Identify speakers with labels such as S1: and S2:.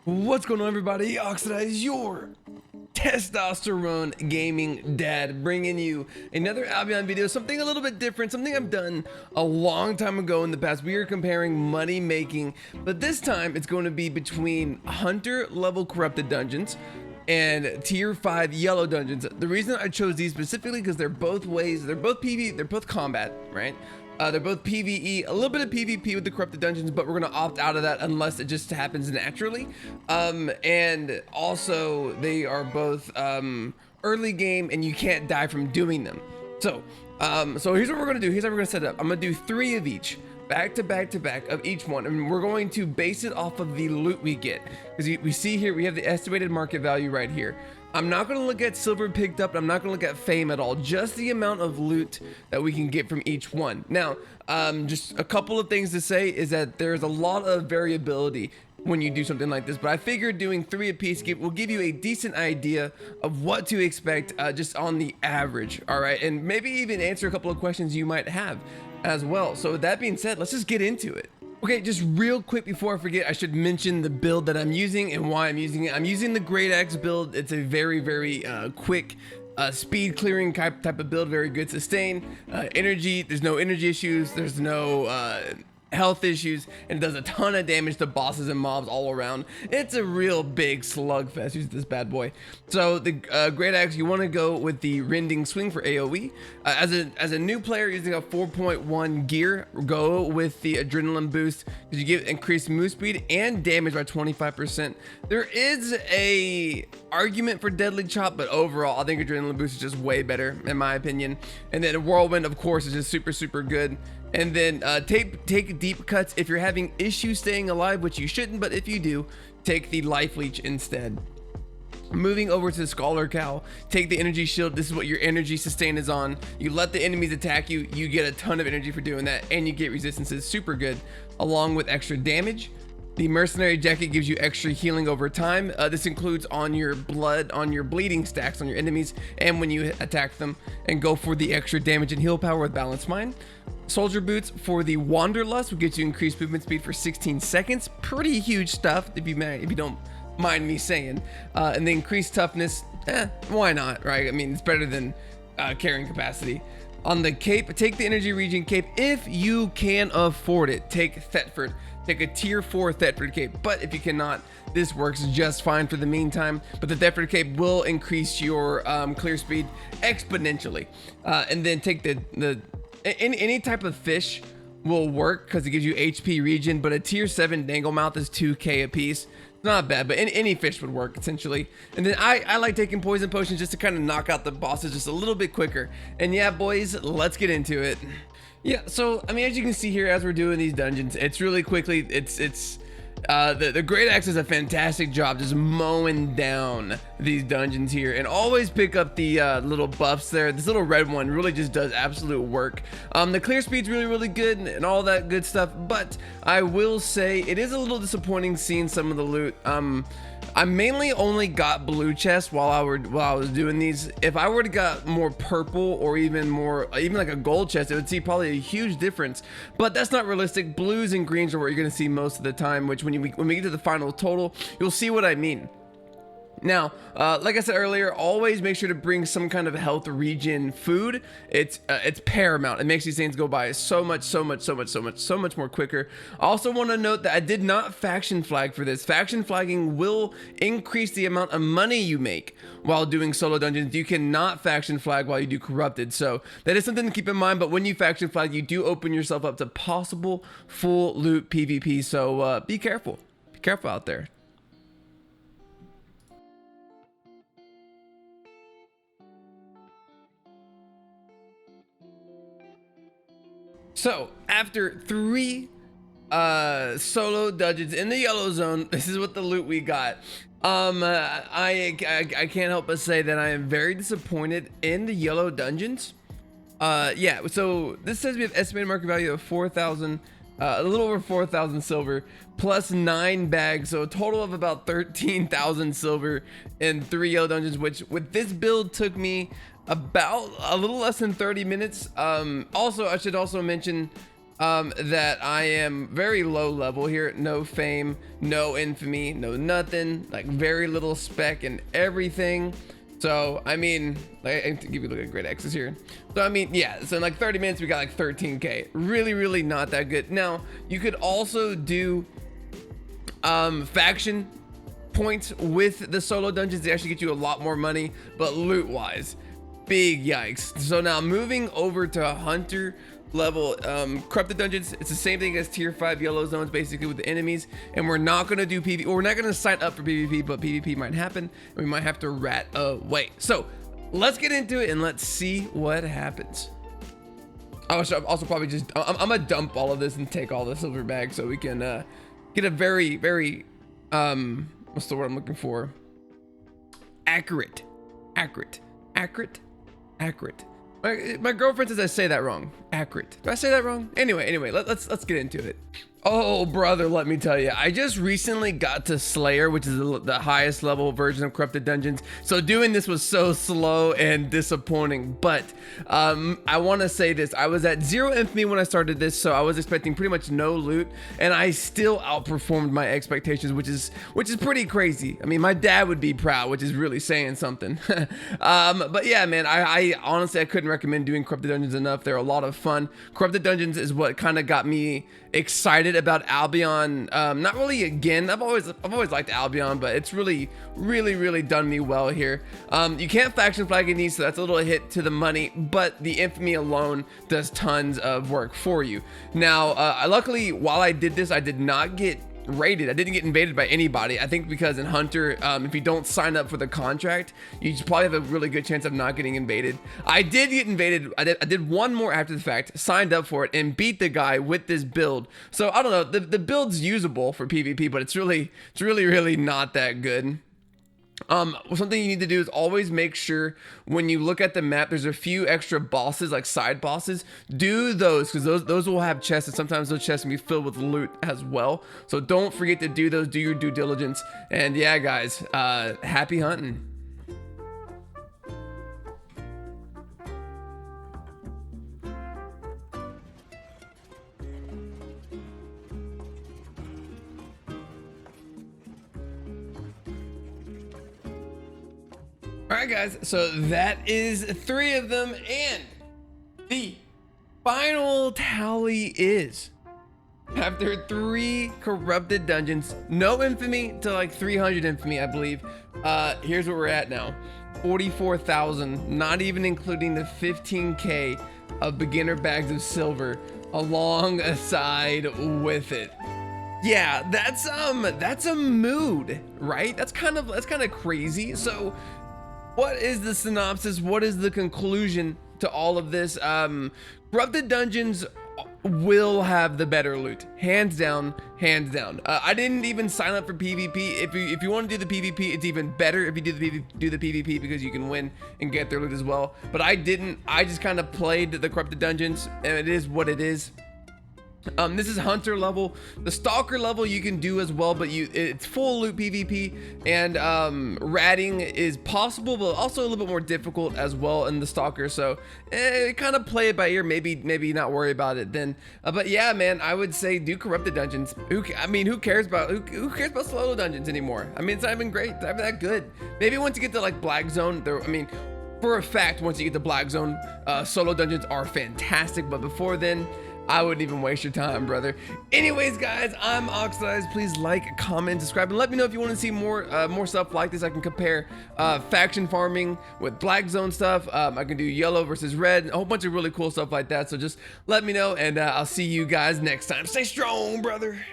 S1: What's going on, everybody? Oxydize, your testosterone gaming dad, bringing you another Albion video, something a little bit different, something I've done a long time ago in the past. We are comparing money making, but this time it's going to be between hunter level corrupted dungeons and tier 5 yellow dungeons. The reason I chose these specifically because they're both ways, they're both PvE, they're both combat, right? They're both PvE, a little bit of PvP with the corrupted dungeons, but we're gonna opt out of that unless it just happens naturally. And also they are both early game and you can't die from doing them. So here's what we're gonna do. Here's how we're gonna set it up. I'm gonna do 3 of each, back to back to back of each one, and we're going to base it off of the loot we get, because we see here we have the estimated market value right here. I'm not going to look at silver picked up. I'm not going to look at fame at all. Just the amount of loot that we can get from each one. Now, just a couple of things to say is that there's a lot of variability when you do something like this, but I figured doing 3 apiece will give you a decent idea of what to expect just on the average. All right, and maybe even answer a couple of questions you might have as well. So with that being said, let's just get into it. Okay, just real quick before I forget, I should mention the build that I'm using and why I'm using it. I'm using the greataxe build. It's a very quick speed clearing type of build, very good sustain. Energy, there's no energy issues, there's no health issues, and it does a ton of damage to bosses and mobs all around. It's a real big slugfest. Use this bad boy. So the greataxe, you want to go with the rending swing for AoE. As a new player using a 4.1 gear, go with the adrenaline boost because you get increased move speed and damage by 25%. There is a argument for deadly chop, but overall I think adrenaline boost is just way better in my opinion. And then whirlwind, of course, is just super good. And then take deep cuts if you're having issues staying alive, which you shouldn't, but if you do, take the life leech instead. Moving over to the scholar cow, take the energy shield. This is what your energy sustain is on. You let the enemies attack you, you get a ton of energy for doing that, and you get resistances, super good, along with extra damage. The mercenary jacket gives you extra healing over time. This includes on your blood, on your bleeding stacks on your enemies, and when you attack them, and go for the extra damage and heal power with balanced mind. Soldier boots for the wanderlust will get you increased movement speed for 16 seconds. Pretty huge stuff if you don't mind me saying. And the increased toughness, why not, right? I mean, it's better than carrying capacity. On the cape, take the energy regen cape if you can afford it. Take Thetford. Take a tier 4 Thetford cape, but if you cannot, this works just fine for the meantime. But the Thetford cape will increase your clear speed exponentially. And then take any type of fish will work because it gives you HP regen, but a tier 7 Danglemouth is 2k a piece. It's not bad, but any fish would work essentially. And then I like taking poison potions just to kind of knock out the bosses just a little bit quicker. And yeah, boys, let's get into it. Yeah, so I mean, as you can see here, as we're doing these dungeons, it's really quickly, the greataxe does a fantastic job just mowing down these dungeons here, and always pick up the little buffs there. This little red one really just does absolute work. The clear speed's really good and all that good stuff, but I will say it is a little disappointing seeing some of the loot. I mainly only got blue chests while I was doing these. If I were to got more purple or even like a gold chest, it would see probably a huge difference. But that's not realistic. Blues and greens are what you're gonna see most of the time. Which when we get to the final total, you'll see what I mean. Now, like I said earlier, always make sure to bring some kind of health regen food. It's paramount. It makes these things go by so much more quicker. I also want to note that I did not faction flag for this. Faction flagging will increase the amount of money you make while doing solo dungeons. You cannot faction flag while you do corrupted, so that is something to keep in mind. But when you faction flag, you do open yourself up to possible full loot PvP, so be careful out there. So after 3 solo dungeons in the yellow zone, this is what the loot we got. I can't help but say that I am very disappointed in the yellow dungeons. Yeah, so this says we have estimated market value of 4,000, a little over 4,000 silver, plus 9 bags, so a total of about 13,000 silver in 3 yellow dungeons, which with this build took me about a little less than 30 minutes. Also, I should also mention that I am very low level here. No fame, no infamy, no nothing. Like very little spec and everything. So I mean, I give you a look at greatexes here. So I mean, yeah. So in like 30 minutes, we got like 13K. Really not that good. Now you could also do faction points with the solo dungeons. They actually get you a lot more money, but loot wise, big yikes. So now moving over to hunter level corrupted dungeons, it's the same thing as tier 5 yellow zones basically with the enemies, and we're not going to do PvP, or we're not going to sign up for PvP, but PvP might happen and we might have to rat away. So let's get into it and let's see what happens. I should also probably just I'm gonna dump all of this and take all the silver bags so we can get a very what's the word I'm looking for? Accurate. My girlfriend says I say that wrong. Accurate. Do I say that wrong? Anyway, let's get into it. Oh, brother, let me tell you, I just recently got to Slayer, which is the highest level version of Corrupted Dungeons. So doing this was so slow and disappointing, but I want to say this. I was at 0 infamy when I started this, so I was expecting pretty much no loot, and I still outperformed my expectations, which is pretty crazy. I mean, my dad would be proud, which is really saying something. But yeah, man, I honestly, I couldn't recommend doing Corrupted Dungeons enough. They're a lot of fun. Corrupted Dungeons is what kind of got me excited about Albion. Not really again. I've always liked Albion, but it's really done me well here. You can't faction flag in these, so that's a little hit to the money, but the infamy alone does tons of work for you. Now, luckily, while I did this, I did not get raided. I didn't get invaded by anybody. I think because in Hunter, if you don't sign up for the contract, you probably have a really good chance of not getting invaded. I did get invaded. I did one more after the fact, signed up for it, and beat the guy with this build. So I don't know. The build's usable for PvP, but it's really not that good. Something you need to do is always make sure when you look at the map, there's a few extra bosses, like side bosses. Do those, because those will have chests, and sometimes those chests can be filled with loot as well. So don't forget to do those. Do your due diligence. And yeah, guys, happy hunting. All right, guys, so that is 3 of them, and the final tally is, after 3 corrupted dungeons, no infamy to like 300 infamy, I believe, here's where we're at now. 44,000, not even including the 15K of beginner bags of silver alongside with it. Yeah, that's a mood, right? That's kind of crazy. So what is the synopsis? What is the conclusion to all of this? Corrupted Dungeons will have the better loot, hands down. I didn't even sign up for PvP. If you want to do the PvP, it's even better if you do the PvP because you can win and get their loot as well. But I didn't. I just kind of played the Corrupted Dungeons, and it is what it is. This is hunter level. The stalker level you can do as well, but it's full loot PvP, and ratting is possible, but also a little bit more difficult as well in the stalker. So kind of play it by ear. Maybe not worry about it then. But yeah, man, I would say do corrupted dungeons. Who cares about solo dungeons anymore? I mean, it's not even great. It's not even that good. Maybe once you get to like black zone, for a fact, once you get to black zone, solo dungeons are fantastic. But before then, I wouldn't even waste your time, brother. Anyways, guys, I'm Oxydize. Please like, comment, subscribe, and let me know if you want to see more stuff like this. I can compare faction farming with black zone stuff. I can do yellow versus red, a whole bunch of really cool stuff like that. So just let me know, and I'll see you guys next time. Stay strong, brother.